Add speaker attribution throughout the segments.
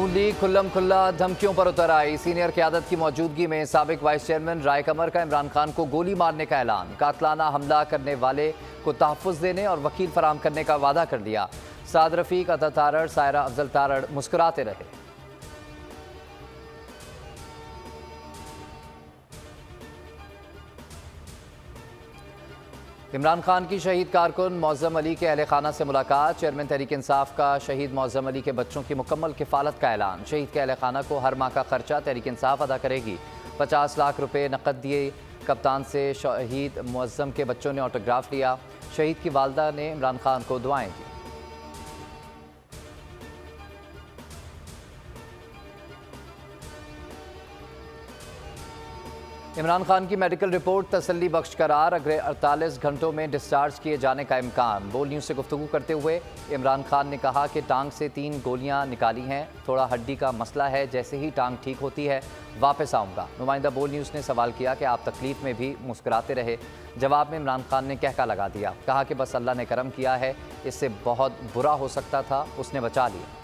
Speaker 1: नून league खुल्लम खुल्ला धमकियों पर उतर आई। सीनियर क़यादत की मौजूदगी में साबिक वाइस चेयरमैन राय कमर का इमरान खान को गोली मारने का ऐलान, कातलाना हमला करने वाले को तहफ़्फ़ुज़ देने और वकील फराम करने का वादा कर दिया। साद रफ़ीक, अता तारड़, सायरा अफजल तारड़ मुस्कुराते रहे। इमरान खान की शहीद कारकुन मौज़म अली के अहले खाना से मुलाकात। चेयरमैन तहरीक इंसाफ का शहीद मौज़म अली के बच्चों की मुकम्मल किफ़ालत का ऐलान। शहीद के अहले खाना को हर माह का खर्चा तहरीक इंसाफ अदा करेगी। 50 लाख रुपए नकद दिए। कप्तान से शहीद मौज़म के बच्चों ने ऑटोग्राफ लिया। शहीद की वालदा ने इमरान खान को दुआएं दी। इमरान खान की मेडिकल रिपोर्ट तसल्ली बख्श करार। अगले 48 घंटों में डिस्चार्ज किए जाने का इम्कान। बोल न्यूज़ से गुफ्तगू करते हुए इमरान खान ने कहा कि टांग से 3 गोलियां निकाली हैं, थोड़ा हड्डी का मसला है, जैसे ही टांग ठीक होती है वापस आऊँगा। नुमाइंदा बोल न्यूज़ ने सवाल किया कि आप तकलीफ़ में भी मुस्कुराते रहे। जवाब में इमरान खान ने कहका लगा दिया, कहा कि बस अल्लाह ने करम किया है, इससे बहुत बुरा हो सकता था, उसने बचा लिया।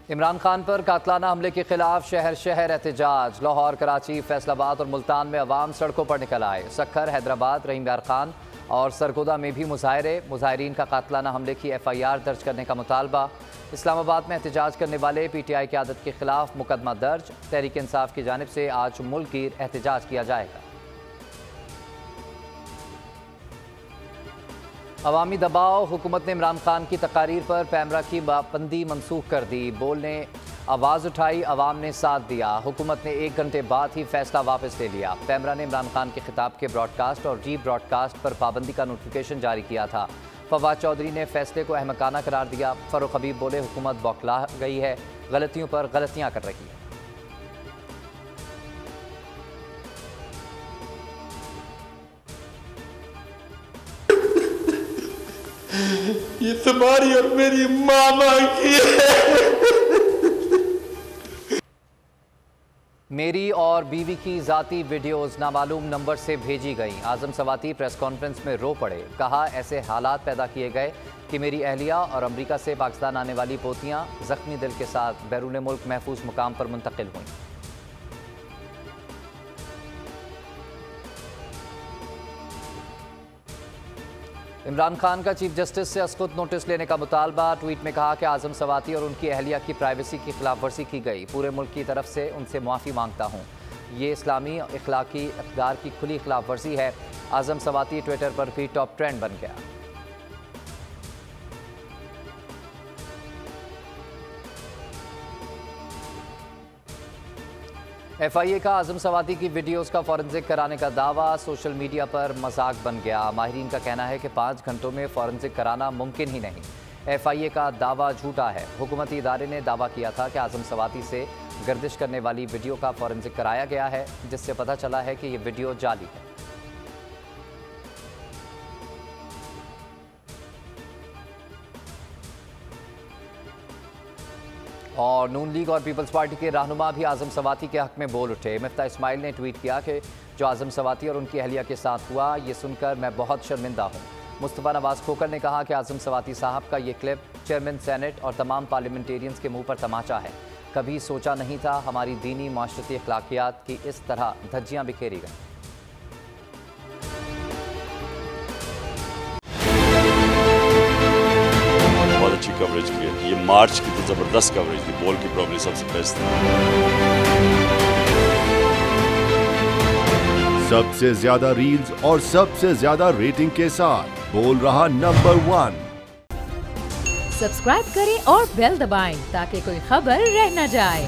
Speaker 1: इमरान खान पर कातलाना हमले के खिलाफ शहर शहर एहतजाज। लाहौर, कराची, फैसलाबाद और मुल्तान में अवाम सड़कों पर निकल आए। सक्खर, हैदराबाद, रहीम यार खान और सरगोदा में भी मुजाहरे। मुजाहरीन का कातलाना हमले की FIR दर्ज करने का मुतालबा। इस्लामाबाद में एहतजाज करने वाले PTI क़यादत के खिलाफ मुकदमा दर्ज। तहरीक इंसाफ की जानिब से आज मुल्क गिर एहतजाज किया जाएगा। अवामी दबाव। हुकूमत ने इमरान खान की तकारीर पर पैमरा की पाबंदी मनसूख कर दी। बोल ने आवाज़ उठाई, अवाम ने साथ दिया। हुकूमत ने 1 घंटे बाद ही फैसला वापस ले लिया। पैमरा ने इमरान खान के खिताब के ब्रॉडकास्ट और री ब्रॉडकास्ट पर पाबंदी का नोटिफिकेशन जारी किया था। फवाद चौधरी ने फैसले को अहमकाना करार दिया। फ़ारूक हबीब बोले, हुकूमत बौखला गई है, गलतियों पर गलतियाँ कर रही है।
Speaker 2: ये तुम्हारी और मेरी मामा की है।
Speaker 1: मेरी और बीवी की ज़ाती वीडियोस नामालूम नंबर से भेजी गई। आज़म सवाती प्रेस कॉन्फ्रेंस में रो पड़े। कहा, ऐसे हालात पैदा किए गए कि मेरी अहलिया और अमरीका से पाकिस्तान आने वाली पोतियां जख्मी दिल के साथ बैरून मुल्क महफूज मुकाम पर मुंतकिल हुई। इमरान खान का चीफ जस्टिस से असखुद नोटिस लेने का मुतालबा। ट्वीट में कहा कि आज़म सवाती और उनकी अहलिया की प्राइवेसी की खिलाफ वर्जी की गई। पूरे मुल्क की तरफ से उनसे माफ़ी मांगता हूँ। ये इस्लामी अखलाकी इक़दार की खुली खिलाफ वर्जी है। आज़म सवाती ट्विटर पर भी टॉप ट्रेंड बन गया। FIA का आज़म सवाती की वीडियोस का फॉरेंसिक कराने का दावा सोशल मीडिया पर मजाक बन गया। माहिरीन का कहना है कि 5 घंटों में फॉरेंसिक कराना मुमकिन ही नहीं। FIA का दावा झूठा है। हुकूमती इदारे ने दावा किया था कि आज़म सवाती से गर्दिश करने वाली वीडियो का फॉरेंसिक कराया गया है, जिससे पता चला है कि ये वीडियो जाली है। और नून लीग और पीपल्स पार्टी के रहनुमा भी आज़म सवाती के हक में बोल उठे। मिफ्ता इस्माइल ने ट्वीट किया कि जो आज़म सवाती और उनकी अहलिया के साथ हुआ, ये सुनकर मैं बहुत शर्मिंदा हूँ। मुस्तफ़ा नवाज़ खोकर ने कहा कि आज़म सवाती साहब का ये क्लिप चेयरमैन सेनेट और तमाम पार्लियामेंटेरियंस के मुंह पर तमाचा है। कभी सोचा नहीं था हमारी दीनी माशरती अखलाकियात की इस तरह धज्जियाँ बिखेरी गई।
Speaker 3: अच्छी कवरेज की है। ये मार्च की तो जबरदस्त कवरेज थी। बॉल की प्रॉब्लम सबसे बेस्ट थी।
Speaker 4: सबसे ज्यादा रील्स और सबसे ज्यादा रेटिंग के साथ बोल रहा नंबर 1।
Speaker 5: सब्सक्राइब करें और बेल दबाएं ताकि कोई खबर रह न जाए।